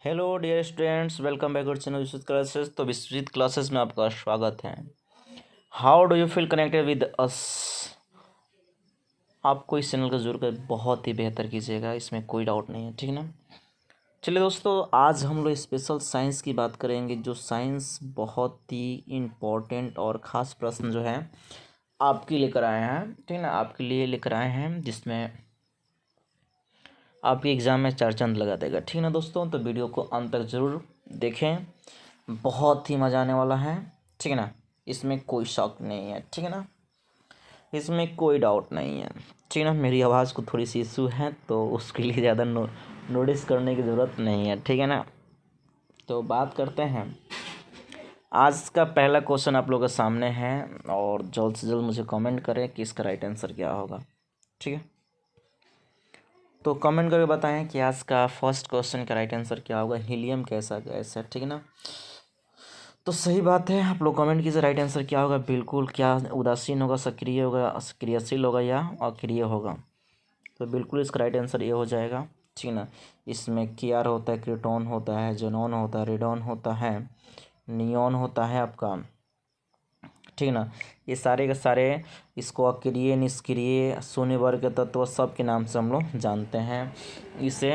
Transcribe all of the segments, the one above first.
Hello dear students, welcome back to channel Vishwajeet classes. तो Vishwajeet classes में आपका स्वागत है। How do you feel connected with us. आपको इस चैनल का जरूर कर बहुत ही बेहतर कीजिएगा, इसमें कोई डाउट नहीं है, ठीक है ना। चलिए दोस्तों, आज हम लोग स्पेशल साइंस की बात करेंगे। जो साइंस बहुत ही इम्पोर्टेंट और ख़ास प्रश्न जो है आपके लेकर आए हैं, ठीक है ना, आपके लिए लेकर आए हैं, जिसमें आपके एग्ज़ाम में 4 चांद लगा देगा, ठीक है ना दोस्तों। तो वीडियो को अंत तक ज़रूर देखें, बहुत ही मज़ा आने वाला है, ठीक है ना। इसमें कोई शक नहीं है, ठीक है ना, इसमें कोई डाउट नहीं है, ठीक है ना। मेरी आवाज़ को थोड़ी सी इशू है, तो उसके लिए ज़्यादा नोटिस करने की ज़रूरत नहीं है, ठीक है ना। तो बात करते हैं, आज का पहला क्वेश्चन आप लोगों के सामने है, और जल्द से जल्द मुझे कमेंट करें कि इसका राइट आंसर क्या होगा, ठीक है। तो कमेंट करके बताएं कि आज का फर्स्ट क्वेश्चन का राइट आंसर क्या होगा। हीलियम कैसा गैस है, ठीक है ना। तो सही बात है, आप लोग कमेंट कीजिए राइट आंसर क्या होगा। बिल्कुल, क्या उदासीन होगा, सक्रिय होगा, क्रियाशील होगा या अक्रिय होगा। तो बिल्कुल इसका राइट आंसर ये हो जाएगा, ठीक है ना। इसमें केआर होता है, क्रिटॉन होता है, जेनॉन होता है, रेडॉन होता है, नियॉन होता है आपका, ठीक है ना। ये सारे के सारे इसको अक्रिय, निष्क्रिय, शून्य वर्ग के तत्व सब के नाम से हम लोग जानते हैं। इसे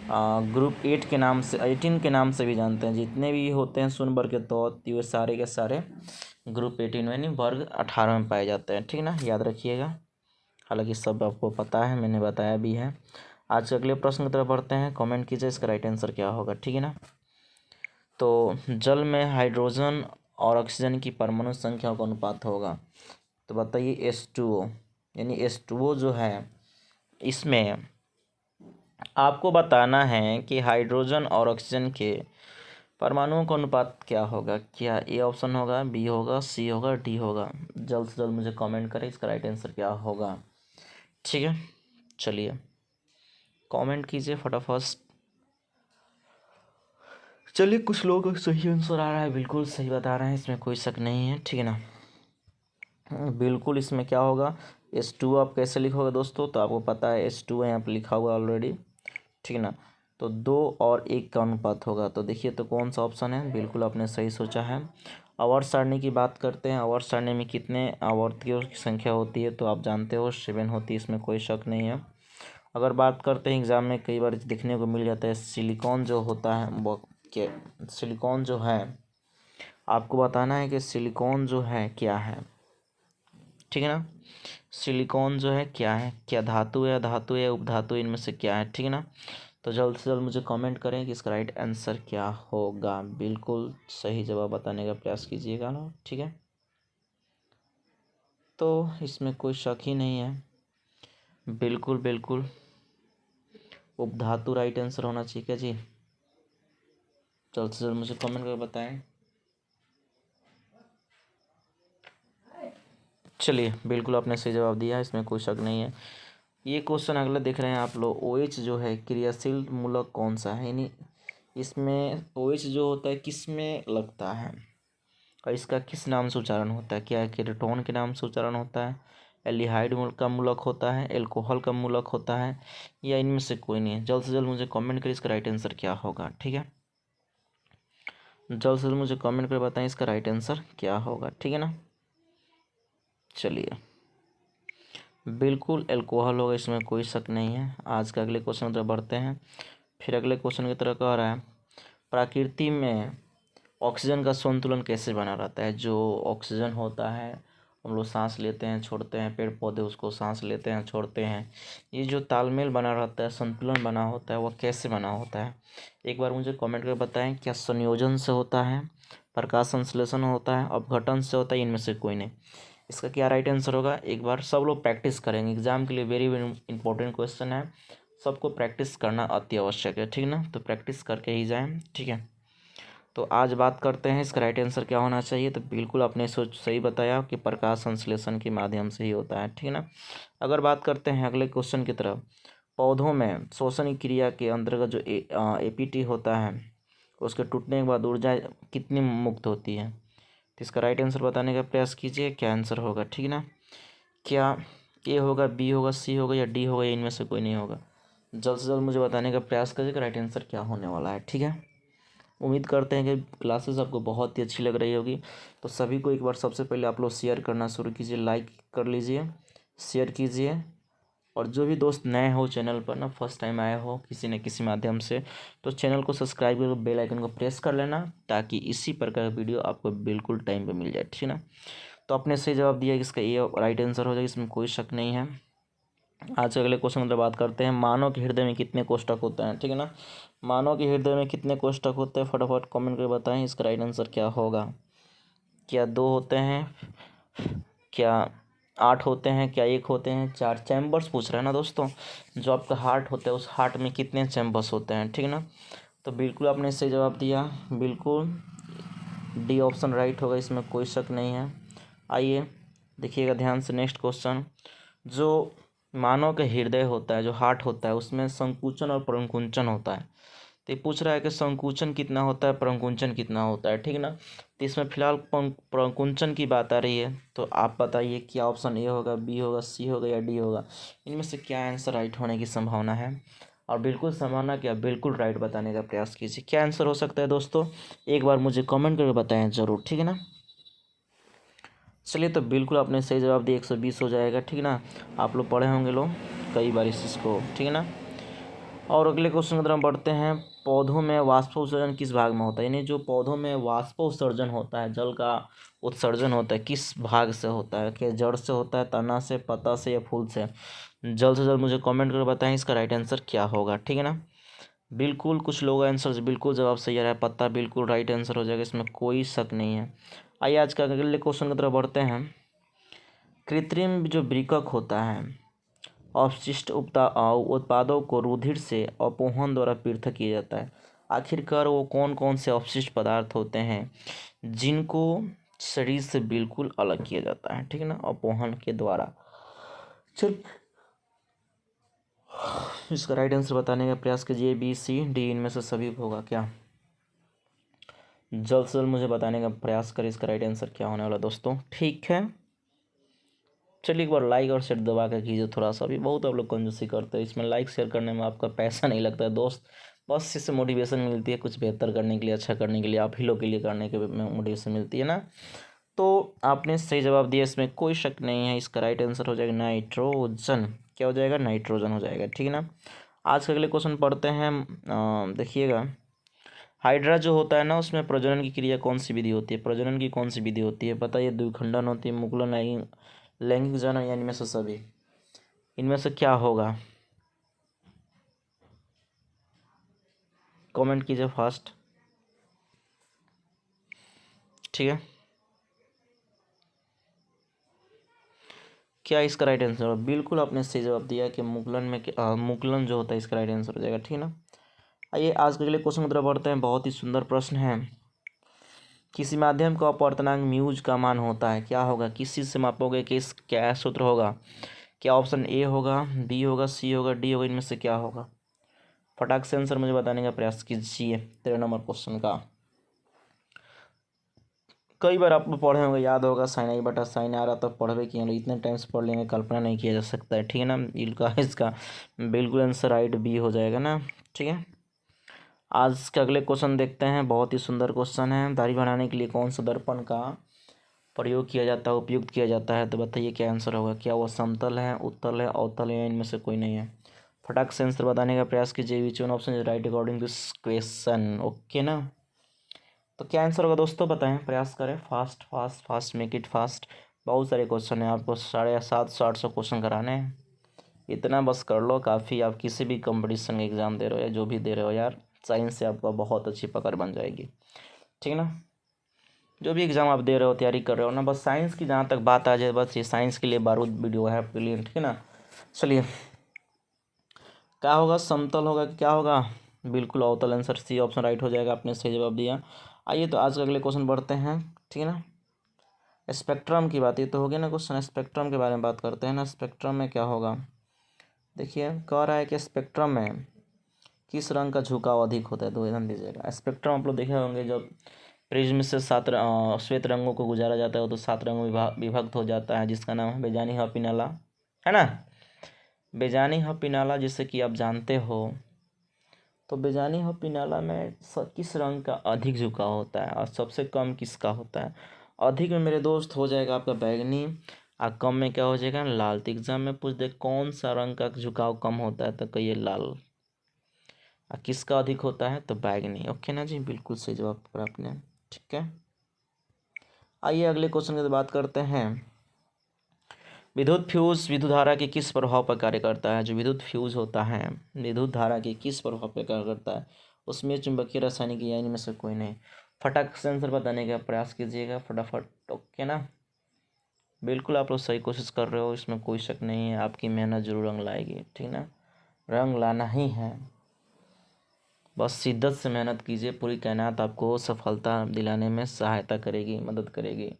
ग्रुप 8 के नाम से, 18 के नाम से भी जानते हैं। जितने भी होते हैं शून्य वर्ग के तत्व, ये सारे के सारे ग्रुप 18 यानी वर्ग 18 में पाए जाते हैं, ठीक है ना, याद रखिएगा। हालांकि सब आपको पता है, मैंने बताया भी है। आज के अगले प्रश्न की तरफ बढ़ते हैं। कमेंट कीजिए इसका राइट आंसर क्या होगा, ठीक है ना। तो जल में हाइड्रोजन और ऑक्सीजन की परमाणु संख्या का अनुपात होगा। तो बताइए H2O, यानी H2O जो है, इसमें आपको बताना है कि हाइड्रोजन और ऑक्सीजन के परमाणुओं का अनुपात क्या होगा। क्या ए ऑप्शन होगा, बी होगा, सी होगा, डी होगा। जल्द से जल्द मुझे कमेंट करें इसका राइट आंसर क्या होगा, ठीक है। चलिए कमेंट कीजिए फटाफट। चलिए, कुछ लोगों का सही आंसर आ रहा है, बिल्कुल सही बता रहे हैं, इसमें कोई शक नहीं है, ठीक है ना। बिल्कुल, इसमें क्या होगा, H2 आप कैसे लिखोगे दोस्तों। तो आपको पता है H2 यहाँ पर लिखा हुआ ऑलरेडी, ठीक है ना। तो 2 और 1 का अनुपात होगा। तो देखिए, तो कौन सा ऑप्शन है, बिल्कुल आपने सही सोचा है। आवर्त सारणी की बात करते हैं। आवर्त सारणी में कितने आवर्तियों की संख्या होती है, तो आप जानते हो 7 होती है, इसमें कोई शक नहीं है। अगर बात करते हैं, एग्ज़ाम में कई बार देखने को मिल जाता है, सिलिकॉन जो होता है वो सिलिकॉन जो है, आपको बताना है कि सिलिकॉन जो है क्या है, ठीक है ना। सिलिकॉन जो है क्या है, क्या धातु है, धातु या उपधातु, इनमें से क्या है, ठीक है ना। तो जल्द से जल्द मुझे कमेंट करें कि इसका राइट आंसर क्या होगा। बिल्कुल सही जवाब बताने का प्रयास कीजिएगा ना, ठीक है। तो इसमें कोई शक ही नहीं है, बिल्कुल बिल्कुल उपधातु राइट आंसर होना चाहिए, क्या जी। जल्द से जल्द मुझे कमेंट करके बताएं। चलिए, बिल्कुल आपने सही जवाब दिया, इसमें कोई शक नहीं है। ये क्वेश्चन अगला देख रहे हैं आप लोग। OH जो है क्रियाशील मूलक कौन सा है, यानी इसमें OH जो होता है किस में लगता है और इसका किस नाम से उच्चारण होता है। क्या कीटोन के नाम से उच्चारण होता है, एल्डिहाइड का मूलक होता है, एल्कोहल का मूलक होता है, या इनमें से कोई नहीं है। जल्द से जल्द मुझे कमेंट करिए इसका राइट आंसर क्या होगा, ठीक है। जल्द से जल्द मुझे कमेंट कर बताएं इसका राइट आंसर क्या होगा, ठीक है ना। चलिए, बिल्कुल एल्कोहल होगा, इसमें कोई शक नहीं है। आज के अगले क्वेश्चन की तरफ बढ़ते हैं। फिर अगले क्वेश्चन की तरफ कह रहा है, प्रकृति में ऑक्सीजन का संतुलन कैसे बना रहता है। जो ऑक्सीजन होता है, हम लोग सांस लेते हैं, छोड़ते हैं, पेड़ पौधे उसको सांस लेते हैं, छोड़ते हैं, ये जो तालमेल बना रहता है, संतुलन बना होता है, वह कैसे बना होता है। एक बार मुझे कमेंट कर बताएं, क्या संयोजन से होता है, प्रकाश संश्लेषण होता है, अपघटन से होता है, इनमें से कोई नहीं। इसका क्या राइट आंसर होगा, एक बार सब लोग प्रैक्टिस करेंगे। एग्जाम के लिए वेरी वेरी इंपॉर्टेंट क्वेश्चन है, सबको प्रैक्टिस करना अति आवश्यक है, ठीक है ना। तो प्रैक्टिस करके ही जाएं, ठीक है। तो आज बात करते हैं इसका राइट आंसर क्या होना चाहिए। तो बिल्कुल आपने सोच सही बताया कि प्रकाश संश्लेषण के माध्यम से ही होता है, ठीक है ना। अगर बात करते हैं अगले क्वेश्चन की तरफ, पौधों में श्वसन क्रिया के अंतर्गत जो APT होता है, उसके टूटने के बाद ऊर्जा कितनी मुक्त होती है। तो इसका राइट आंसर बताने का प्रयास कीजिए, क्या आंसर होगा, ठीक है ना। क्या ए होगा, बी होगा, सी होगा, या डी होगा, या इनमें से कोई नहीं होगा। जल्द से जल्द मुझे बताने का प्रयास करिएगा राइट आंसर क्या होने वाला है, ठीक है। उम्मीद करते हैं कि क्लासेस आपको बहुत ही अच्छी लग रही होगी। तो सभी को एक बार सबसे पहले आप लोग शेयर करना शुरू कीजिए, लाइक कर लीजिए, शेयर कीजिए। और जो भी दोस्त नए हो चैनल पर ना, फर्स्ट टाइम आए हो किसी न किसी माध्यम से, तो चैनल को सब्सक्राइब करके बेल आइकन को प्रेस कर लेना, ताकि इसी प्रकार का वीडियो आपको बिल्कुल टाइम पे मिल जाए, ठीक है ना। तो आपने सही जवाब दिया कि इसका ये राइट आंसर हो जाएगा, इसमें कोई शक नहीं है। आज के अगले क्वेश्चन मतलब बात करते हैं, मानव के हृदय में कितने कोष्ठक होते हैं, ठीक है ना। मानव के हृदय में कितने कोष्ठक होते हैं, फटाफट कमेंट करके बताएं, इसका राइट आंसर क्या होगा। क्या 2 होते हैं, क्या 8 होते हैं, क्या 1 होते हैं, 4 चैम्बर्स पूछ रहे हैं ना दोस्तों। जो आपका हार्ट होता है उस हार्ट में कितने चैम्बर्स होते हैं, ठीक है ना। तो बिल्कुल आपने सही जवाब दिया, बिल्कुल डी ऑप्शन राइट होगा, इसमें कोई शक नहीं है। आइए देखिएगा ध्यान से नेक्स्ट क्वेश्चन। जो मानव का हृदय होता है, जो हार्ट होता है, उसमें संकुचन और प्रकुंचन होता है। तो ये पूछ रहा है कि संकुचन कितना होता है, प्रकुंचन कितना होता है, ठीक है ना। तो इसमें फिलहाल प्रकुंचन की बात आ रही है, तो आप बताइए क्या ऑप्शन ए होगा, बी होगा, सी होगा या डी होगा। इनमें से क्या आंसर राइट होने की संभावना है। और बिल्कुल संभावना क्या, बिल्कुल राइट बताने का प्रयास कीजिए। क्या आंसर हो सकता है दोस्तों, एक बार मुझे कमेंट करके बताएं ज़रूर, ठीक है ना। चलिए तो बिल्कुल आपने सही जवाब दिया, 120 हो जाएगा, ठीक है ना। आप लोग पढ़े होंगे लोग कई बार इसको, ठीक है ना। और अगले क्वेश्चन की तरफ बढ़ते हैं। पौधों में वाष्पोत्सर्जन किस भाग में होता है, यानी जो पौधों में वाष्पोत्सर्जन होता है, जल का उत्सर्जन होता है, किस भाग से होता है। क्या जड़ से होता है, तना से, पत्ता से या फूल से। जल्द से जल्द मुझे कमेंट करके बताएं इसका राइट आंसर क्या होगा, ठीक है ना। बिल्कुल कुछ लोग आंसर बिल्कुल जवाब सही आ रहा है, पत्ता बिल्कुल राइट आंसर हो जाएगा, इसमें कोई शक नहीं है। आइए आज का अगले क्वेश्चन की तरफ बढ़ते हैं। कृत्रिम जो वृक्क होता है, अपशिष्ट उत्पादों को रुधिर से अपोहन द्वारा पृथक किया जाता है। आखिरकार वो कौन कौन से अपशिष्ट पदार्थ होते हैं जिनको शरीर से बिल्कुल अलग किया जाता है, ठीक है ना, अपोहन के द्वारा। चल इसका राइट आंसर बताने का प्रयास कीजिए, बी, सी, डी, इनमें से सभी होगा क्या। जल्द से जल्द मुझे बताने का प्रयास करें इसका राइट आंसर क्या होने वाला दोस्तों, ठीक है। चलिए एक बार लाइक और शेयर दबा कर कीजिए थोड़ा सा, भी बहुत आप लोग कंजूसी करते हैं, इसमें लाइक शेयर करने में आपका पैसा नहीं लगता है दोस्त, बस इससे मोटिवेशन मिलती है कुछ बेहतर करने के लिए, अच्छा करने के लिए, आप ही लोग के लिए करने के मोटिवेशन मिलती है ना। तो आपने सही जवाब दिया, इसमें कोई शक नहीं है, इसका राइट आंसर हो जाएगा नाइट्रोजन। क्या हो जाएगा, नाइट्रोजन हो जाएगा, ठीक है ना। आज के अगले क्वेश्चन पढ़ते हैं। देखिएगा, हाइड्रा जो होता है ना, उसमें प्रजनन की क्रिया कौन सी विधि होती है, प्रजनन की कौन सी विधि होती है, बताइए। द्विखंडन होती है, मुकुलन, लैंगिक जनन, या इनमें से सभी, इनमें से क्या होगा, कमेंट कीजिए फास्ट, ठीक है। क्या इसका राइट आंसर होगा, बिल्कुल आपने सही जवाब दिया कि मुकुलन में मुकुलन जो होता है, इसका राइट आंसर हो जाएगा, ठीक है ना। आइए आज के अगले क्वेश्चन की तरफ बढ़ते हैं, बहुत ही सुंदर प्रश्न है। किसी माध्यम का अपवर्तनांक म्यूज का मान होता है, क्या होगा, किस चीज़ से मापोगे, किस क्या सूत्र होगा। क्या ऑप्शन ए होगा, बी होगा, सी होगा, डी होगा, इनमें से क्या होगा। फटाक से आंसर मुझे बताने का प्रयास कीजिए 13 नंबर क्वेश्चन का। कई बार आप पढ़े होंगे, याद होगा, साइन आई बटा साइन आ रहा, तब पढ़वे किए, इतने टाइम से पढ़ लेंगे, कल्पना नहीं किया जा सकता है, ठीक है ना। इसका बिल्कुल आंसर राइट बी हो जाएगा ना, ठीक है। आज के अगले क्वेश्चन देखते हैं, बहुत ही सुंदर क्वेश्चन है। दाढ़ी बनाने के लिए कौन सा दर्पण का प्रयोग किया जाता है, उपयुक्त किया जाता है, तो बताइए क्या आंसर होगा। क्या वो समतल है, उत्तल है, अवतल है, इनमें से कोई नहीं है। फटाक से आंसर बताने का प्रयास कीजिए, which one option is right according to this question, okay ना। तो क्या आंसर होगा दोस्तों, बताएं, प्रयास करें, fast fast fast, make it fast. बहुत सारे क्वेश्चन हैं, आपको 750-800 क्वेश्चन कराने हैं, इतना बस कर लो काफ़ी। आप किसी भी कंपटीशन का एग्ज़ाम दे रहे हो या जो भी दे रहे हो यार, साइंस से आपका बहुत अच्छी पकड़ बन जाएगी, ठीक है ना। जो भी एग्ज़ाम आप दे रहे हो, तैयारी कर रहे हो ना, बस साइंस की जहाँ तक बात आ जाए, बस ये साइंस के लिए बारूद वीडियो है आपके लिए, ठीक है ना। चलिए क्या होगा, समतल होगा कि क्या होगा, बिल्कुल अवतल, आंसर सी ऑप्शन राइट हो जाएगा, आपने सही जवाब दिया। आइए तो आज के अगले क्वेश्चन बढ़ते हैं, ठीक है ना। स्पेक्ट्रम की बात, ये तो हो गया ना क्वेश्चन, स्पेक्ट्रम के बारे में बात करते हैं ना। स्पेक्ट्रम में क्या होगा, देखिए कह रहा है कि स्पेक्ट्रम में किस रंग का झुकाव अधिक होता है, तो ध्यान दीजिएगा। स्पेक्ट्रम आप लोग देखे होंगे, जब प्रिज्म से श्वेत रंगों को गुजारा जाता है तो 7 रंगों में विभक्त हो जाता है, जिसका नाम है बेजानी हॉपिनाला, है ना। बेजानी हॉपिनाला, जिससे कि आप जानते हो, तो बेजानी हो पिनाला में किस रंग का अधिक झुकाव होता है और सबसे कम किसका होता है? अधिक में मेरे दोस्त हो जाएगा आपका बैगनी और कम में क्या हो जाएगा? लाल। तो एग्जाम में पूछ दे कौन सा रंग का झुकाव कम होता है तो कहिए लाल। और किसका अधिक होता है? तो बैगनी। ओके ना जी, बिल्कुल सही जवाब करा आपने। ठीक है, आइए अगले क्वेश्चन की बात करते हैं। विद्युत फ्यूज विद्युत धारा के किस प्रभाव पर कार्य करता है? जो विद्युत फ्यूज होता है विद्युत धारा के किस प्रभाव पर कार्य करता है? उसमें चुंबकीय, रासायनिक या इनमें से कोई नहीं। फटाक से आंसर बताने का प्रयास कीजिएगा फटाफट। ओके ना, बिल्कुल आप लोग सही कोशिश कर रहे हो, इसमें कोई शक नहीं है। आपकी मेहनत जरूर रंग लाएगी, ठीक ना, रंग लाना ही है। बस शिद्दत से मेहनत कीजिए, पूरी कायनात आपको सफलता दिलाने में सहायता करेगी, मदद करेगी।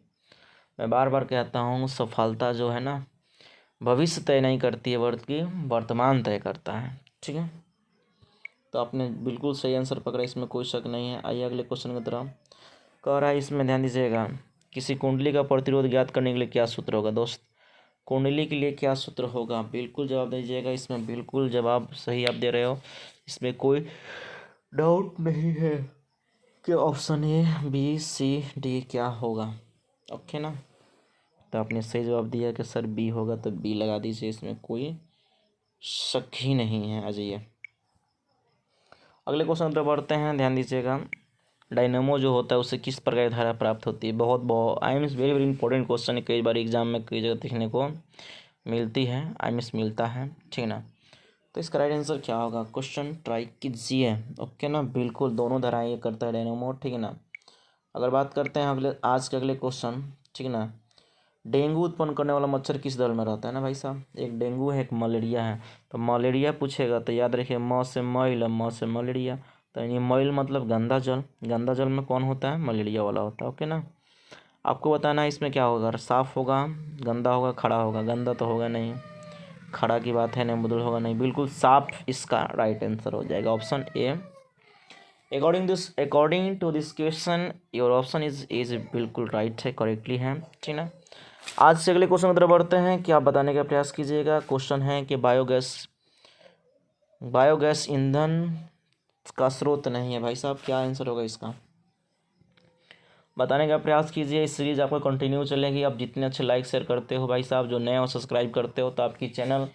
मैं बार बार कहता हूँ, सफलता जो है ना भविष्य तय नहीं करती है बल्कि वर्तमान तय करता है। ठीक है, तो आपने बिल्कुल सही आंसर पकड़ा, इसमें कोई शक नहीं है। आइए अगले क्वेश्चन की तरफ। कह रहा है, इसमें ध्यान दीजिएगा, किसी कुंडली का प्रतिरोध ज्ञात करने के लिए क्या सूत्र होगा? दोस्त, कुंडली के लिए क्या सूत्र होगा? बिल्कुल जवाब दीजिएगा, इसमें बिल्कुल जवाब सही आप दे रहे हो, इसमें कोई डाउट नहीं है कि option A B C D क्या होगा। ओके ना, तो आपने सही जवाब दिया कि सर बी होगा, तो बी लगा दीजिए, इसमें कोई शक ही नहीं है। आ जाइए अगले क्वेश्चन पर बढ़ते हैं, ध्यान दीजिएगा। डायनेमो जो होता है उससे किस प्रकार की धारा प्राप्त होती है? बहुत बहुत I means very very important question है, कई बार एग्जाम में कई जगह देखने को मिलती है, आई मीन्स मिलता है, ठीक ना। तो इसका राइट आंसर क्या होगा? क्वेश्चन ट्राई कीजिए। ओके ना, बिल्कुल दोनों धाराएं ये करता है डायनेमो, ठीक है ना। अगर बात करते हैं अगले आज के अगले क्वेश्चन, ठीक ना। डेंगू उत्पन्न करने वाला मच्छर किस दल में रहता है ना भाई साहब? एक डेंगू है, एक मलेरिया है। तो मलेरिया पूछेगा तो याद रखिए म से मैल, म से मलेरिया। तो यानी मैल मतलब गंदा जल, गंदा जल में कौन होता है? मलेरिया वाला होता है। ओके ना, आपको बताना है इसमें क्या होगा, साफ होगा, गंदा होगा, खड़ा होगा? गंदा तो होगा नहीं, खड़ा की बात है नहीं, मुदल होगा नहीं, बिल्कुल साफ इसका राइट आंसर हो जाएगा option A. According to this question your option is बिल्कुल राइट है, करेक्टली है, ठीक ना। आज से अगले क्वेश्चन की तरफ बढ़ते हैं कि आप बताने का प्रयास कीजिएगा। क्वेश्चन है कि बायोगैस ईंधन का स्रोत नहीं है। भाई साहब क्या आंसर होगा इसका? बताने का प्रयास कीजिए। इस सीरीज आपको कंटिन्यू चलेगी, आप जितने अच्छे लाइक शेयर करते हो भाई साहब, जो नए हो सब्सक्राइब करते हो, तो आपकी चैनल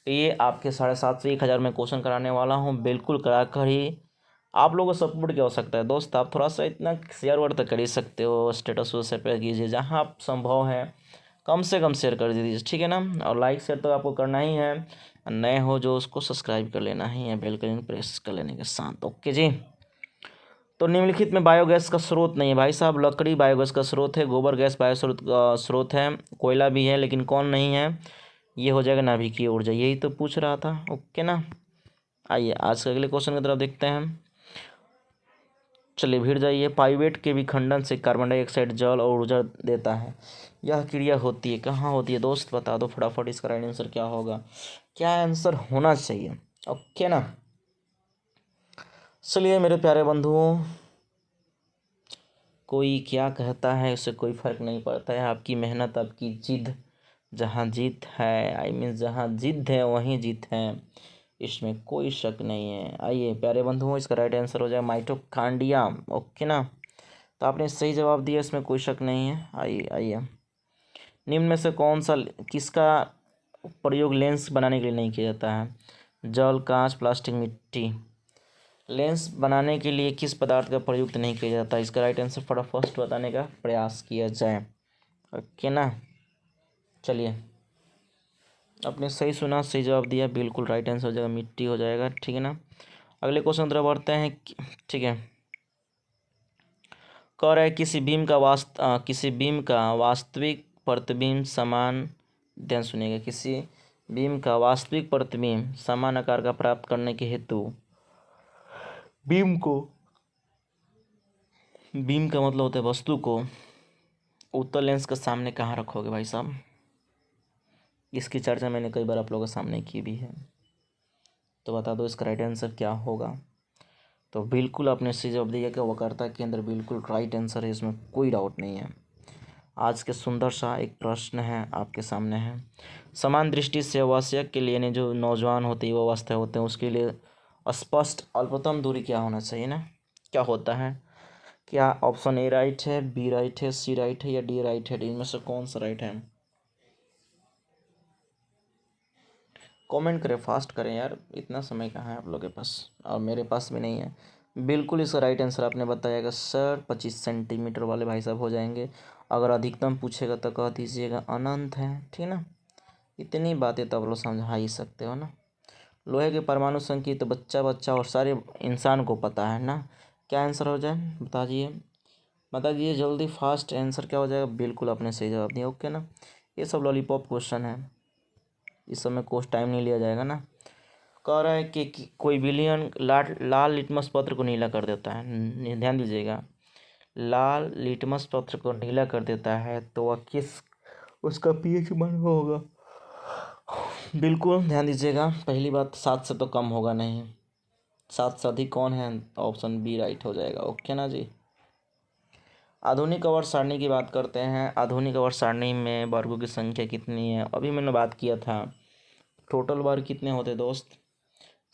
पे ये आपके 750 से 1000 में क्वेश्चन कराने वाला हूँ, बिल्कुल करा कर ही आप लोगों को सपोर्ट क्या हो सकता है दोस्त, आप थोड़ा सा इतना शेयर वर्ड तो कर ही सकते हो, स्टेटस वो शेयर कीजिए, जहाँ आप संभव है कम से कम शेयर कर दीजिए, ठीक है ना। और लाइक शेयर तो आपको करना ही है, नए हो जो उसको सब्सक्राइब कर लेना ही है, बेल आइकन प्रेस कर लेने के साथ। ओके जी, तो निम्नलिखित में बायोगैस का स्रोत नहीं है। भाई साहब लकड़ी बायोगैस का स्रोत है, गोबर गैस बायो स्रोत है, कोयला भी है, लेकिन कौन नहीं है? ये हो जाएगा नाभिकीय ऊर्जा, यही तो पूछ रहा था। ओके ना, आइए आज के अगले क्वेश्चन की तरफ देखते हैं। चलिए भिड़ जाइए। पाइवेट के विखंडन से कार्बन डाइऑक्साइड जल और ऊर्जा देता है, यह क्रिया होती है कहाँ होती है? दोस्त बता दो फटाफट, इसका राइट आंसर क्या होगा, क्या आंसर होना चाहिए? ओके ना, चलिए मेरे प्यारे बंधुओं, कोई क्या कहता है उससे कोई फर्क नहीं पड़ता है, आपकी मेहनत, आपकी जिद, जहाँ जीत है आई मीन जहाँ जिद है वहीं जीत है, इसमें कोई शक नहीं है। आइए प्यारे बंधुओं, इसका राइट आंसर हो जाए माइटोकॉन्ड्रिया। ओके ना, तो आपने सही जवाब दिया, इसमें कोई शक नहीं है। आइए आइए, निम्न में से कौन सा किसका प्रयोग लेंस बनाने के लिए नहीं किया जाता है? जल, कांच, प्लास्टिक, मिट्टी। लेंस बनाने के लिए किस पदार्थ का प्रयुक्त नहीं किया जाता? इसका राइट आंसर फटाफट बताने का प्रयास किया जाए। ओके ना, चलिए आपने सही सुना, सही जवाब दिया, बिल्कुल राइट आंसर हो जाएगा, मिट्टी हो जाएगा, ठीक है ना। अगले क्वेश्चन तरफ बढ़ते हैं, ठीक है। कह रहा है किसी बीम का वास्तविक प्रतिबिंब समान, ध्यान सुनिएगा, किसी बीम का वास्तविक प्रतिबिंब समान आकार का प्राप्त करने के हेतु बीम का मतलब होता है वस्तु को उत्तल लेंस के सामने कहाँ रखोगे भाई साहब? इसकी चर्चा मैंने कई बार आप लोगों के सामने की भी है, तो बता दो इसका राइट आंसर क्या होगा? तो बिल्कुल आपने सही जवाब दिया कि वक्रता के अंदर बिल्कुल राइट आंसर है, इसमें कोई डाउट नहीं है। आज के सुंदर सा एक प्रश्न है आपके सामने है। समान दृष्टि से आवश्यक के लिए जो नौजवान होते हैं, युवा अवस्था होते हैं, उसके लिए स्पष्ट अल्पतम दूरी क्या होना चाहिए ना, क्या होता है? क्या ऑप्शन ए राइट है, बी राइट है, सी राइट है या डी राइट है? इनमें से कौन सा राइट है? कमेंट करें, फास्ट करें यार, इतना समय कहाँ है आप लोगों के पास, और मेरे पास भी नहीं है। बिल्कुल इसका राइट आंसर आपने बताएगा सर 25 सेंटीमीटर वाले भाई साहब हो जाएंगे। अगर अधिकतम पूछेगा तो कह दीजिएगा अनंत है, ठीक है ना। इतनी बातें तो आप लोग समझा ही सकते हो ना। लोहे के परमाणु संख्या तो बच्चा बच्चा और सारे इंसान को पता है ना। क्या आंसर हो जाए बताइए, बता दीजिए जल्दी, फास्ट आंसर क्या हो जाएगा? बिल्कुल आपने सही जवाब दिया, ओके ना। ये सब लॉलीपॉप क्वेश्चन है, इस समय कुछ टाइम नहीं लिया जाएगा ना। कह रहा है कि कोई विलियन लाल लिटमस पत्र को नीला कर देता है, ध्यान दीजिएगा, लाल लिटमस पत्र को नीला कर देता है तो वह किस, उसका पीएच मान होगा? बिल्कुल ध्यान दीजिएगा, पहली बात 7 से तो कम होगा नहीं, 7 से अधिक कौन है? ऑप्शन बी राइट हो जाएगा, ओके ना जी। आधुनिक आवर्त सारणी की बात करते हैं। आधुनिक आवर्त सारणी में वर्गों की संख्या कितनी है? अभी मैंने बात किया था, टोटल वर्ग कितने होते दोस्त?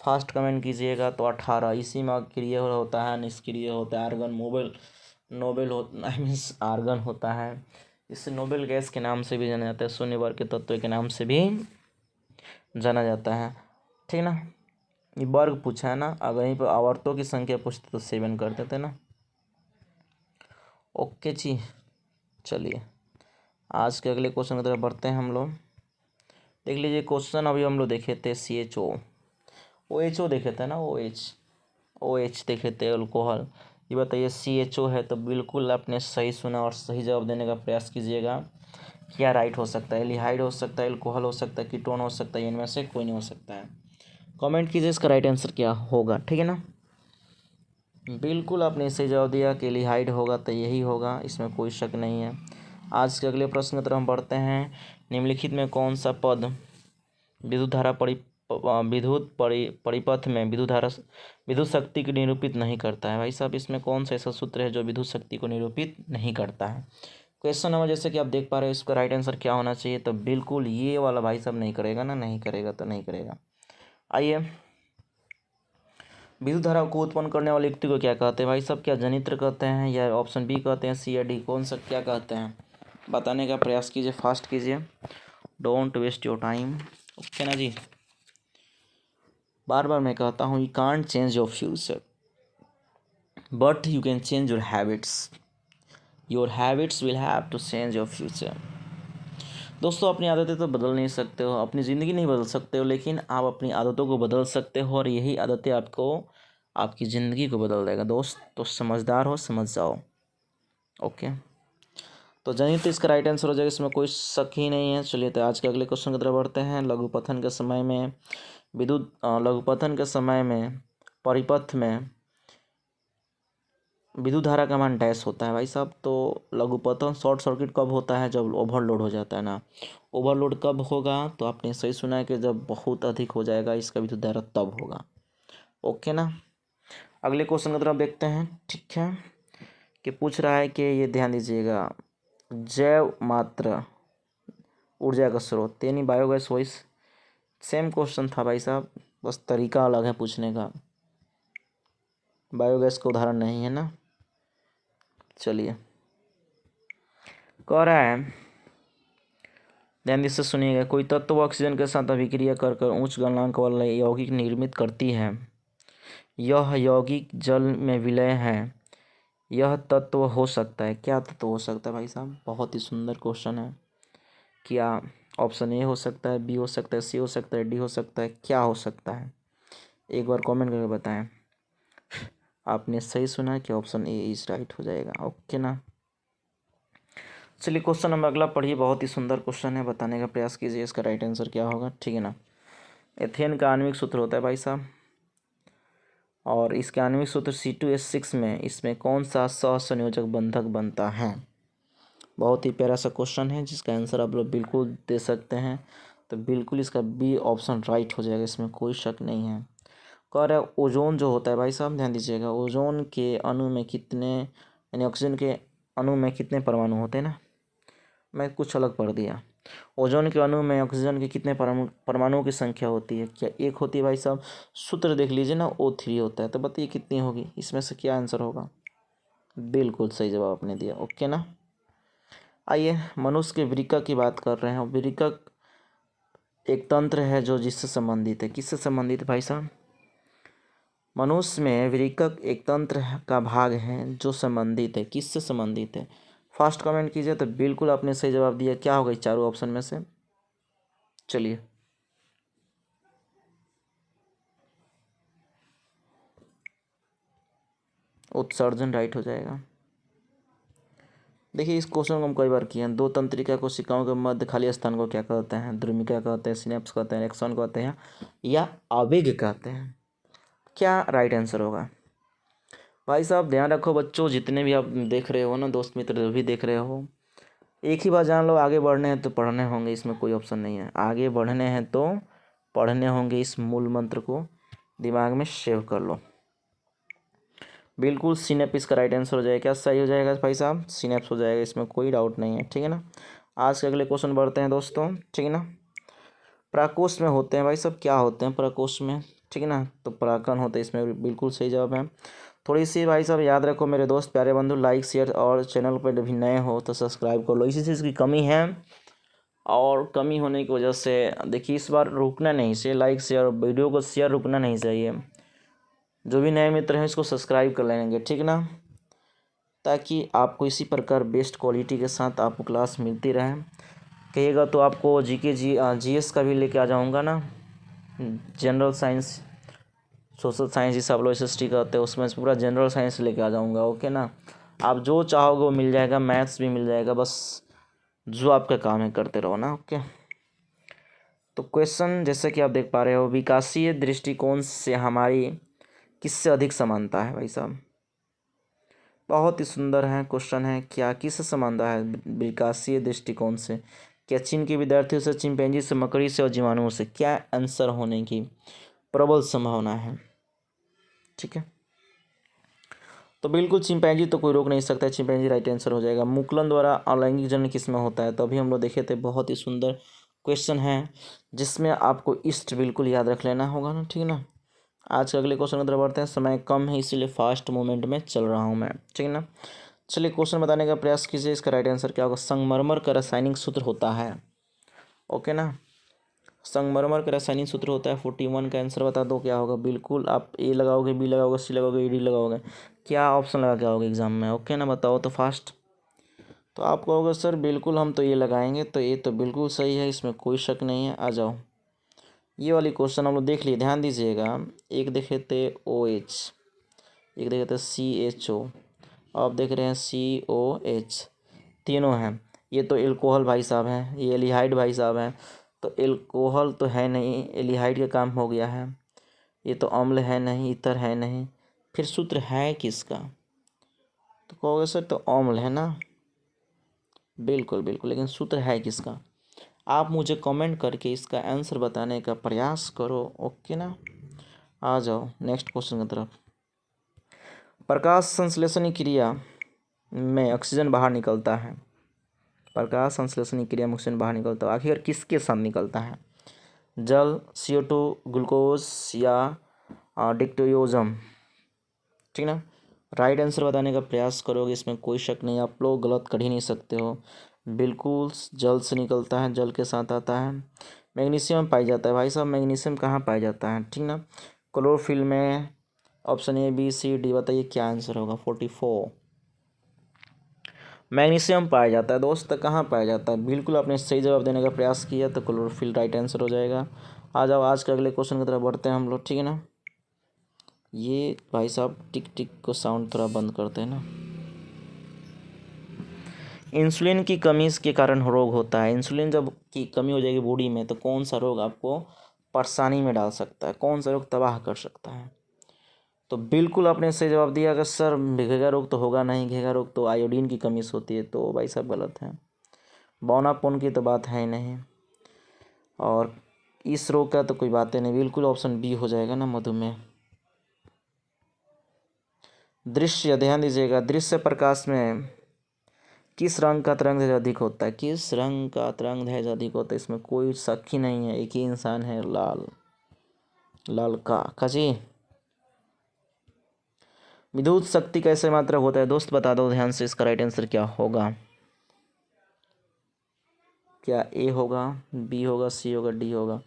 फास्ट कमेंट कीजिएगा तो 18। इसी में क्रिय होता है, निष्क्रिय होता है, आर्गन मोबल नोबेल हो आई मीन्स आर्गन होता है। इसे नोबेल गैस के नाम से भी जाना जाता है, शून्य वर्ग के तत्व के नाम से भी जाना जाता है, ठीक ना। ये वर्ग पूछा है ना, अगर यहीं पर आवर्तों की संख्या पूछते तो 7 कर देते ना, ओके जी। चलिए आज के अगले क्वेश्चन की तरफ बढ़ते हैं हम लोग। देख लीजिए क्वेश्चन अभी हम लोग देखे थे CHO देखे थे ना, OH देखे थे अल्कोहल। ये बताइए CHO है, तो बिल्कुल आपने सही सुना और सही जवाब देने का प्रयास कीजिएगा। क्या राइट हो सकता है? एल्डिहाइड हो सकता है, अल्कोहल हो सकता है, कीटोन हो सकता है, इनमें से कोई नहीं हो सकता है। कमेंट कीजिए इसका राइट आंसर क्या होगा, ठीक है ना। बिल्कुल आपने सही जवाब दिया कि एल्डिहाइड होगा तो यही होगा, इसमें कोई शक नहीं है। आज के अगले प्रश्न की तरफ हम बढ़ते हैं। निम्नलिखित में कौन सा पद विद्युत धारा परिपथ में विद्युत शक्ति को निरूपित नहीं करता है? भाई साहब इसमें कौन सा ऐसा सूत्र है जो विद्युत शक्ति को निरूपित नहीं करता है? क्वेश्चन नंबर जैसे कि आप देख पा रहे हो, इसका राइट आंसर क्या होना चाहिए? तो बिल्कुल ये वाला भाई साहब नहीं करेगा ना, नहीं करेगा तो नहीं करेगा। आइए, विद्युत धारा को उत्पन्न करने वाले युक्ति को क्या कहते हैं? भाई साहब क्या जनित्र कहते हैं, या ऑप्शन बी कहते हैं, सी या डी? कौन सा क्या कहते हैं बताने का प्रयास कीजिए, फास्ट कीजिए, don't waste your time, okay ना जी। बार बार मैं कहता हूँ, you can't change your future but you can change your habits, your habits will have to change your future. दोस्तों अपनी आदतें तो बदल नहीं सकते हो, अपनी ज़िंदगी नहीं बदल सकते हो, लेकिन आप अपनी आदतों को बदल सकते हो, और यही आदतें आपको आपकी ज़िंदगी को बदल देगा दोस्त। तो समझदार हो, समझ जाओ, ओके। तो जनित इसका राइट आंसर हो जाएगा, इसमें कोई शक ही नहीं है। चलिए तो आज के अगले क्वेश्चन की तरफ बढ़ते हैं। लघुपथन के समय में लघुपथन के समय में परिपथ में विद्युत धारा का मान डैश होता है भाई साहब। तो लघुपथन शॉर्ट सर्किट कब होता है? जब ओवरलोड हो जाता है ना। ओवरलोड कब होगा? तो आपने सही सुना है कि जब बहुत अधिक हो जाएगा इसका विद्युत धारा तब होगा, ओके ना। अगले क्वेश्चन की तरफ देखते हैं, ठीक है, कि पूछ रहा है कि ये ध्यान दीजिएगा, जैव मात्रा ऊर्जा का स्रोत यानी बायोगैस वॉइस। सेम क्वेश्चन था भाई साहब, बस तरीका अलग है पूछने का, बायोगैस का उदाहरण नहीं है ना। चलिए कह रहा है, ध्यान से सुनिएगा, कोई तत्व ऑक्सीजन के साथ अभिक्रिया कर उच्च गलनांक वाला यौगिक निर्मित करती है, यह यौगिक जल में विलय है, यह तत्व हो सकता है। क्या तत्व हो सकता है भाई साहब? बहुत ही सुंदर क्वेश्चन है। क्या ऑप्शन ए हो सकता है, बी हो सकता है, सी हो सकता है, डी हो सकता है? क्या हो सकता है? एक बार कमेंट करके बताएं। आपने सही सुना कि ऑप्शन ए इज राइट हो जाएगा, ओके ना। चलिए क्वेश्चन नंबर अगला पढ़िए, बहुत ही सुंदर क्वेश्चन है, बताने का प्रयास कीजिए इसका राइट आंसर क्या होगा, ठीक है ना। एथेन का आणविक सूत्र होता है भाई साहब, और इसके आणविक सूत्र C2H6 में इसमें कौन सा सहसंयोजक बंधक बनता है? बहुत ही प्यारा सा क्वेश्चन है जिसका आंसर आप लोग बिल्कुल दे सकते हैं। तो बिल्कुल इसका बी ऑप्शन राइट हो जाएगा, इसमें कोई शक नहीं है। कह रहा है ओजोन जो होता है भाई साहब, ध्यान दीजिएगा, ओजोन के अणु में कितने, यानी ऑक्सीजन के अणु में कितने परमाणु होते हैं ना। मैं कुछ अलग पढ़ दिया। ओजोन के अणु में ऑक्सीजन के कितने परमाणुओं की संख्या होती है? क्या एक होती है भाई साहब? सूत्र देख लीजिए ना, O3 होता है। तो बताइए कितनी होगी? इसमें से क्या आंसर होगा? बिल्कुल सही जवाब आपने दिया। ओके ना। आइए मनुष्य के वृक्क की बात कर रहे हैं। वृक्क एक तंत्र है जो जिससे संबंधित है। किससे संबंधित है भाई साहब? मनुष्य में वृक्क एक तंत्र का भाग है जो संबंधित है। किससे संबंधित है? फास्ट कमेंट कीजिए। तो बिल्कुल आपने सही जवाब दिया। क्या होगा इस चारों ऑप्शन में से? चलिए, उत्सर्जन राइट हो जाएगा। देखिए इस क्वेश्चन को हम कई बार किए हैं। दो तंत्रिका कोशिकाओं के मध्य खाली स्थान को क्या कहते हैं? द्रुमिका कहते हैं, सिनेप्स कहते हैं, एक्सॉन कहते हैं या आवेग कहते हैं? क्या राइट आंसर होगा? भाई साहब ध्यान रखो बच्चों, जितने भी आप देख रहे हो ना, दोस्त मित्र जो भी देख रहे हो, एक ही बात जान लो, आगे बढ़ने हैं तो पढ़ने होंगे। इसमें कोई ऑप्शन नहीं है। आगे बढ़ने हैं तो पढ़ने होंगे। इस मूल मंत्र को दिमाग में सेव कर लो। बिल्कुल सिनेप्स का राइट आंसर हो जाएगा। क्या सही हो जाएगा भाई साहब? सिनेप्स हो जाएगा, इसमें कोई डाउट नहीं है। ठीक है ना। आज के अगले क्वेश्चन बढ़ते हैं दोस्तों। ठीक है ना। प्रकोष्ठ में होते हैं भाई साहब, क्या होते हैं प्रकोष्ठ में? ठीक है ना। तो परागकण होते हैं, इसमें बिल्कुल सही जवाब है। थोड़ी सी भाई साहब याद रखो मेरे दोस्त प्यारे बंधु, लाइक शेयर, और चैनल पर भी नए हो तो सब्सक्राइब कर लो। इसी चीज़ की कमी है, और कमी होने की वजह से देखिए इस बार रुकना नहीं चाहिए। लाइक शेयर वीडियो को शेयर रुकना नहीं चाहिए। जो भी नए मित्र हैं इसको सब्सक्राइब कर लेंगे। ठीक ना, ताकि आपको इसी प्रकार बेस्ट क्वालिटी के साथ आपको क्लास मिलती रहे। कहिएगा तो आपको जीएस का भी लेके आ जाऊंगा ना, जनरल साइंस, सोशल साइंस जिसे आप लोग SST कहते हैं, उसमें पूरा जनरल साइंस लेके आ जाऊंगा। ओके ना। आप जो चाहोगे वो मिल जाएगा, मैथ्स भी मिल जाएगा, बस जो आपका काम है करते रहो ना। ओके। तो क्वेश्चन जैसे कि आप देख पा रहे हो, विकासीय दृष्टिकोण से हमारी किससे अधिक समानता है? भाई साहब बहुत ही सुंदर है क्वेश्चन है। क्या किससे समानता है विकासीय दृष्टिकोण से? क्या चीन के विद्यार्थियों से, चिंपैंजी से, मकड़ी से और जीवाणुओं से? क्या आंसर होने की प्रबल संभावना है? ठीक है, तो बिल्कुल चिंपैंजी तो कोई रोक नहीं सकता। चिंपैंजी राइट आंसर हो जाएगा। मुकुलन द्वारा अलैंगिक जन्म किस में होता है? तो अभी हम लोग देखे थे, बहुत ही सुंदर क्वेश्चन है जिसमें आपको ईस्ट बिल्कुल याद रख लेना होगा ना। ठीक है ना। आज के अगले क्वेश्चन की तरफ बढ़ते हैं। समय कम है इसीलिए फास्ट मूवमेंट में चल रहा हूँ मैं। ठीक है ना। चलिए क्वेश्चन बताने का प्रयास कीजिए। इसका राइट आंसर क्या होगा? संगमरमर का रासायनिक सूत्र होता है। ओके ना। संगमरमर का रासायनिक सूत्र होता है 41 का आंसर बता दो क्या होगा? बिल्कुल आप ए लगाओगे, बी लगाओगे, सी लगाओगे, डी लगाओगे, क्या ऑप्शन लगा के आओगे एग्जाम में? ओके ना, बताओ तो फास्ट। तो आप कहोगे सर बिल्कुल हम तो ये लगाएंगे, तो ये तो बिल्कुल सही है, इसमें कोई शक नहीं है। आ जाओ, ये वाली क्वेश्चन हम लोग देख लिए, ध्यान दीजिएगा। एक देखे थे OH, एक देखे थे CHO, आप देख रहे हैं COH, तीनों हैं। ये तो एल्कोहल भाई साहब हैं, ये एल्डिहाइड भाई साहब हैं। तो एल्कोहल तो है नहीं, एल्डिहाइड का काम हो गया है। ये तो अम्ल है नहीं, ईथर है नहीं, फिर सूत्र है किसका? तो कहोगे सर तो अम्ल है ना। बिल्कुल बिल्कुल, लेकिन सूत्र है किसका? आप मुझे कमेंट करके इसका आंसर बताने का प्रयास करो। ओके ना। आ जाओ नेक्स्ट क्वेश्चन की तरफ। प्रकाश संश्लेषण क्रिया में ऑक्सीजन बाहर निकलता है। प्रकाश संश्लेषण क्रिया में ऑक्सीजन बाहर निकलता है, आखिर किसके साथ निकलता है? जल, CO2, ग्लूकोज या डिक्टोयोजम? ठीक ना। राइट आंसर बताने का प्रयास करोगे, इसमें कोई शक नहीं, आप लोग गलत कर ही नहीं सकते हो। बिल्कुल जल से निकलता है, जल के साथ आता है। मैग्नीशियम पाई जाता है भाई साहब, मैग्नीशियम कहाँ पाया जाता है? ठीक ना। क्लोरोफिल में। Option A B C D बताइए क्या आंसर होगा? 44 मैग्नीशियम पाया जाता है दोस्त। कहाँ पाया जाता है? बिल्कुल आपने सही जवाब देने का प्रयास किया, तो क्लोरोफिल राइट आंसर हो जाएगा। आ जाओ आज के अगले क्वेश्चन की तरफ बढ़ते हैं हम लोग। ठीक है ना। ये भाई साहब टिक टिक को साउंड थोड़ा बंद करते हैं ना। इंसुलिन की कमी के कारण रोग होता है। इंसुलिन जब की कमी हो जाएगी बॉडी में, तो कौन सा रोग आपको परेशानी में डाल सकता है? कौन सा रोग तबाह कर सकता है? तो बिल्कुल आपने सही जवाब दिया कि सर घेगा रोग तो होगा नहीं, घेगा रोग तो आयोडीन की कमी से होती है। तो भाई साहब गलत है, बौनापन की तो बात है ही नहीं, और इस रोग का तो कोई बात ही नहीं। बिल्कुल ऑप्शन B हो जाएगा ना, मधुमेह। दृश्य, ध्यान दीजिएगा, दृश्य प्रकाश में किस रंग का तरंग दैर्घ्य अधिक होता है? किस रंग का तरंग दैर्घ्य अधिक होता है? इसमें कोई शक ही नहीं है, एक ही इंसान है, लाल। लाल का जी। विद्युत शक्ति कैसे मात्रक होता है दोस्त, बता दो ध्यान से, इसका राइट आंसर क्या होगा? क्या ए होगा, बी होगा, सी होगा, डी होगा?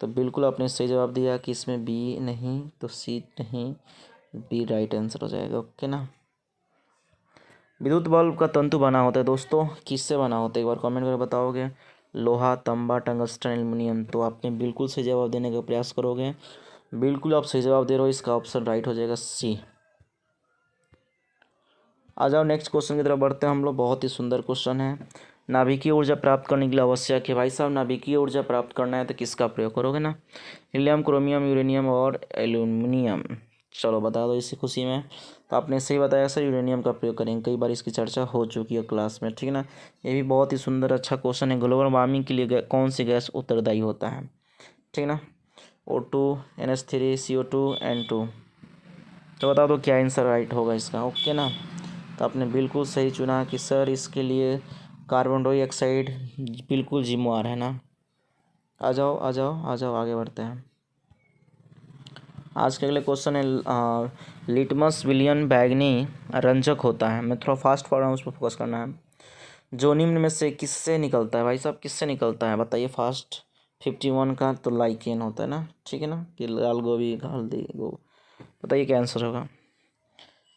तो बिल्कुल आपने सही जवाब दिया कि इसमें बी नहीं तो सी नहीं, बी राइट आंसर हो जाएगा। ओके ना। विद्युत बल्ब का तंतु बना होता है दोस्तों, किससे बना होता है? एक बार कमेंट करके बताओगे। लोहा, तांबा, टंगस्टन, एल्युमिनियम। तो आपने बिल्कुल सही जवाब देने का प्रयास करोगे। बिल्कुल आप सही जवाब दे रहे हो, इसका ऑप्शन राइट हो जाएगा सी। आ जाओ नेक्स्ट क्वेश्चन की तरफ बढ़ते हैं हम लोग। बहुत ही सुंदर क्वेश्चन है। नाभिकीय ऊर्जा प्राप्त करने के लिए आवश्यक है। भाई साहब, नाभिकीय ऊर्जा प्राप्त करना है तो किसका प्रयोग करोगे ना? हीलियम, क्रोमियम, यूरेनियम और एल्यूमिनियम। चलो बता दो इसी खुशी में। तो आपने सही बताया सर, यूरेनियम का प्रयोग करेंगे। कई बार इसकी चर्चा हो चुकी है क्लास में, ठीक है ना। ये भी बहुत ही सुंदर अच्छा क्वेश्चन है। ग्लोबल वार्मिंग के लिए कौन सी गैस उत्तरदायी होता है? ठीक है ना। O2, NH3, CO2, N2। तो बता दो क्या आंसर राइट होगा इसका। ओके ना। तो आपने बिल्कुल सही चुना कि सर इसके लिए कार्बन डाइऑक्साइड बिल्कुल जिम्मेवार है ना। आ जाओ आ जाओ आ जाओ, आगे बढ़ते हैं। आज के अगले क्वेश्चन है लिटमस विलियन बैगनी रंजक होता है। मैं थोड़ा फास्ट पढ़ रहा हूँ, उस पर फोकस करना है। जो निम्न में से किससे निकलता है? भाई साहब किससे निकलता है बताइए फास्ट। 51 का तो लाइकेन होता है ना, ठीक है ना, कि लाल गोभी हल्दी गो। बताइए क्या आंसर होगा?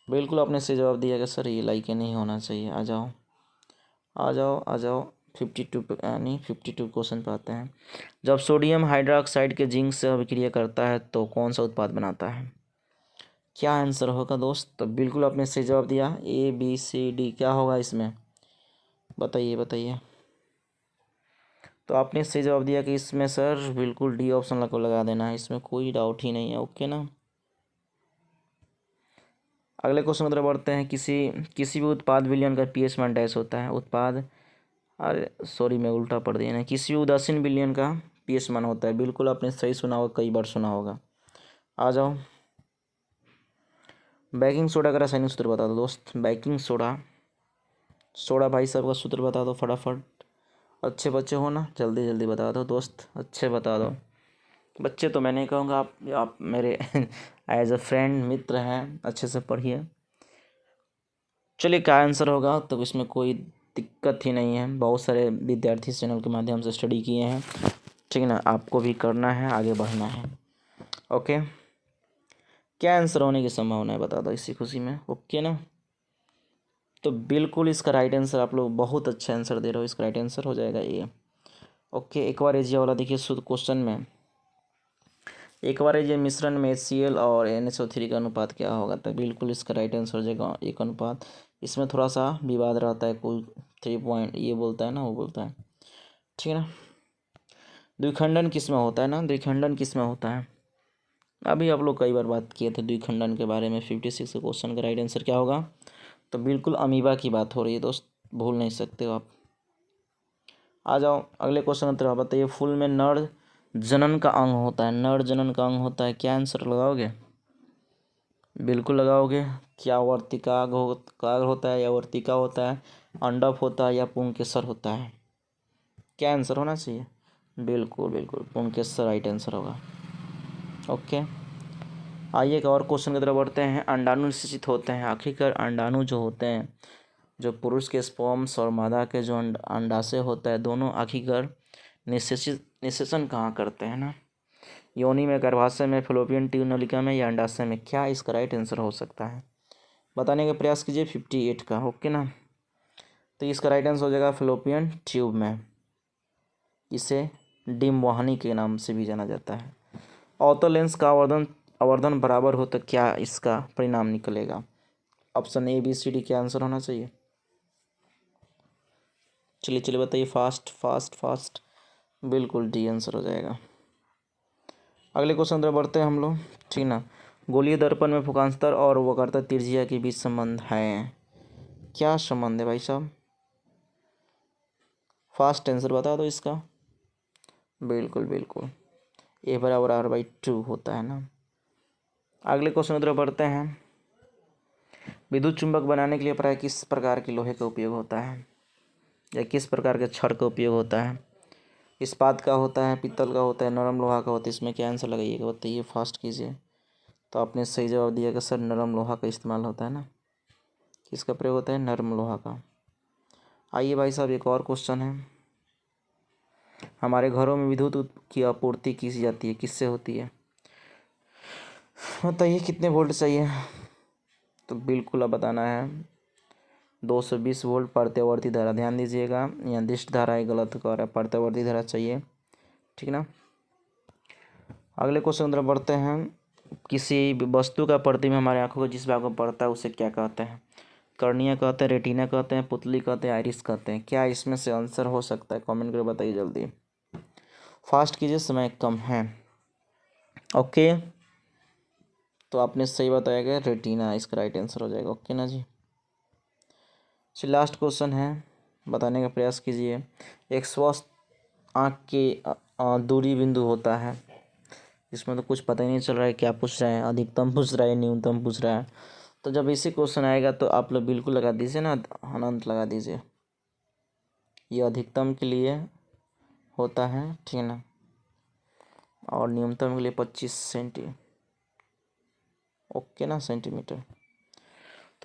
बिल्कुल आपने सही जवाब दिया कि सर ये लाइकेन नहीं होना चाहिए। आ जाओ आ जाओ आ जाओ। 52 यानी 52 क्वेश्चन पे आते हैं। जब सोडियम हाइड्रोक्साइड के जिंक से अभिक्रिया करता है तो कौन सा उत्पाद बनाता है? क्या आंसर होगा दोस्त? तो बिल्कुल आपने सही जवाब दिया, ए बी सी डी। क्या होगा इसमें? बताइए बताइए। तो आपने सही जवाब दिया कि इसमें सर बिल्कुल डी ऑप्शन लगा देना है, इसमें कोई डाउट ही नहीं है। ओके ना। अगले क्वेश्चन की तरफ बढ़ते हैं। किसी भी उत्पाद विलयन का पीएच मान डैश होता है। उत्पाद, अरे सॉरी मैं उल्टा पढ़ दिया ना। किसी भी उदासीन विलयन का पीएच मान होता है। बिल्कुल आपने सही सुना होगा, कई बार सुना होगा। आ जाओ। बेकिंग सोडा का रासायनिक सूत्र बता दो दोस्त। बेकिंग सोडा भाई साहब का सूत्र बता दो फटाफट। अच्छे बच्चे हो ना, जल्दी जल्दी बता दो दोस्त, अच्छे बता दो। बच्चे तो मैं नहीं कहूँगा, आप मेरे एज अ फ्रेंड मित्र हैं, अच्छे से पढ़िए। चलिए क्या आंसर होगा? तो इसमें कोई दिक्कत ही नहीं है। बहुत सारे विद्यार्थी इस चैनल के माध्यम से स्टडी किए हैं, ठीक है ना। आपको भी करना है, आगे बढ़ना है। ओके, क्या आंसर होने की संभावना है बता दो इसी खुशी में। ओके ना। तो बिल्कुल इसका राइट आंसर, आप लोग बहुत अच्छा आंसर दे रहे हो, इसका राइट आंसर हो जाएगा ए। ओके, एक बार एजिया वाला देखिए शुद्ध क्वेश्चन में। एक बार ये मिश्रण में HCl और NaCO3 का अनुपात क्या होगा? तो बिल्कुल इसका राइट आंसर हो जाएगा एक अनुपात। इसमें थोड़ा सा विवाद रहता है, कोई 3 पॉइंट ये बोलता है ना, वो बोलता है, ठीक है ना। द्विखंडन किस में होता है ना? द्विखंडन किस में होता है? अभी आप लोग कई बार बात किए थे द्विखंडन के बारे में। 56 के क्वेश्चन का राइट आंसर क्या होगा? तो बिल्कुल अमीबा की बात हो रही है दोस्त, भूल नहीं सकते हो आप। आ जाओ अगले क्वेश्चन की तरफ। बताइए फूल में नर जनन का अंग होता है। नर जनन का अंग होता है, क्या आंसर लगाओगे? बिल्कुल लगाओगे। क्या वर्तिकाग्र होता है या वर्तिका होता है, अंडप होता है या पुंकेसर होता है? क्या आंसर होना चाहिए? बिल्कुल बिल्कुल पुंकेसर राइट आंसर होगा। ओके, आइए एक और क्वेश्चन की तरफ बढ़ते हैं। अंडाणु निषेचित होते हैं। आखिरकार अंडाणु जो होते हैं, जो पुरुष के स्पर्म्स और मादा के जो अंडाशय होता है, दोनों आखिरकार निषेचन कहाँ करते हैं ना? योनि में, गर्भाशय में, फैलोपियन ट्यूब नलिका में या अंडाशय में? क्या इसका राइट आंसर हो सकता है? बताने का प्रयास कीजिए। 58 का। ओके ना। तो इसका राइट आंसर हो जाएगा फैलोपियन ट्यूब में। इसे डिम्बवाहिनी के नाम से भी जाना जाता है। अवतल लेंस का आवर्धन बराबर हो तो क्या इसका परिणाम निकलेगा? Option A B C D क्या आंसर होना चाहिए? चलिए चलिए बताइए फास्ट फास्ट फास्ट। बिल्कुल डी आंसर हो जाएगा। अगले क्वेश्चन तरफ बढ़ते हैं हम लोग, ठीक ना। गोलीय दर्पण में फुकांतर और वक्रता त्रिज्या के बीच संबंध है। क्या संबंध है भाई साहब? फास्ट आंसर बता दो इसका। बिल्कुल बिल्कुल A = R/2 होता है ना। अगले क्वेश्चन की तरफ बढ़ते हैं। विद्युत चुंबक बनाने के लिए प्राय किस प्रकार के लोहे का उपयोग होता है या किस प्रकार के छड़ का उपयोग होता है? इस्पात का होता है, पीतल का होता है, नरम लोहा का होता है? इसमें क्या आंसर लगाइएगा, बताइए, फास्ट कीजिए। तो आपने सही जवाब दिया कि सर नरम लोहा का इस्तेमाल होता है ना। किसका प्रयोग होता है? नरम लोहा का। आइए भाई साहब, एक और क्वेश्चन है। हमारे घरों में विद्युत की आपूर्ति की जाती है, किससे होती है? बताइए कितने वोल्ट चाहिए? तो बिल्कुल अब बताना है 220 वोल्ट प्रत्यावर्ती धारा। ध्यान दीजिएगा, यहाँ दिष्ट धारा है, गलत कर रहा है, प्रत्यावर्ती धारा चाहिए, ठीक ना। अगले क्वेश्चन की तरफ बढ़ते हैं। किसी भी वस्तु का प्रतिबिंब हमारे आंखों को जिस भाग में पड़ता है उसे क्या कहते हैं? कर्निया कहते हैं, रेटिना कहते हैं, पुतली कहते हैं, आइरिस कहते हैं? क्या इसमें से आंसर हो सकता है? कमेंट करके बताइए जल्दी, फास्ट कीजिए, समय कम है। ओके, तो आपने सही बताया गया, रेटिना इसका राइट आंसर हो जाएगा। ओके ना जी। चलिए लास्ट क्वेश्चन है, बताने का प्रयास कीजिए। एक स्वस्थ आँख के दूरी बिंदु होता है, इसमें तो कुछ पता ही नहीं चल रहा है क्या पूछ रहा है, अधिकतम पूछ रहा है, न्यूनतम पूछ रहा है। तो जब इसी क्वेश्चन आएगा तो आप लोग बिल्कुल लगा दीजिए ना, अनंत लगा दीजिए। ये अधिकतम के लिए होता है, ठीक है ना, और न्यूनतम के लिए 25 सेंटी, ओके ना, सेंटीमीटर।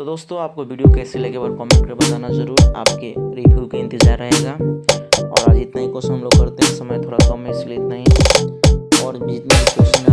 तो दोस्तों आपको वीडियो कैसे लगे और कमेंट करके बताना ज़रूर, आपके रिव्यू का इंतज़ार रहेगा। और आज इतना ही क्वेश्चन हम लोग करते हैं, समय थोड़ा कम है इसलिए इतना ही। और जितने भी क्वेश्चन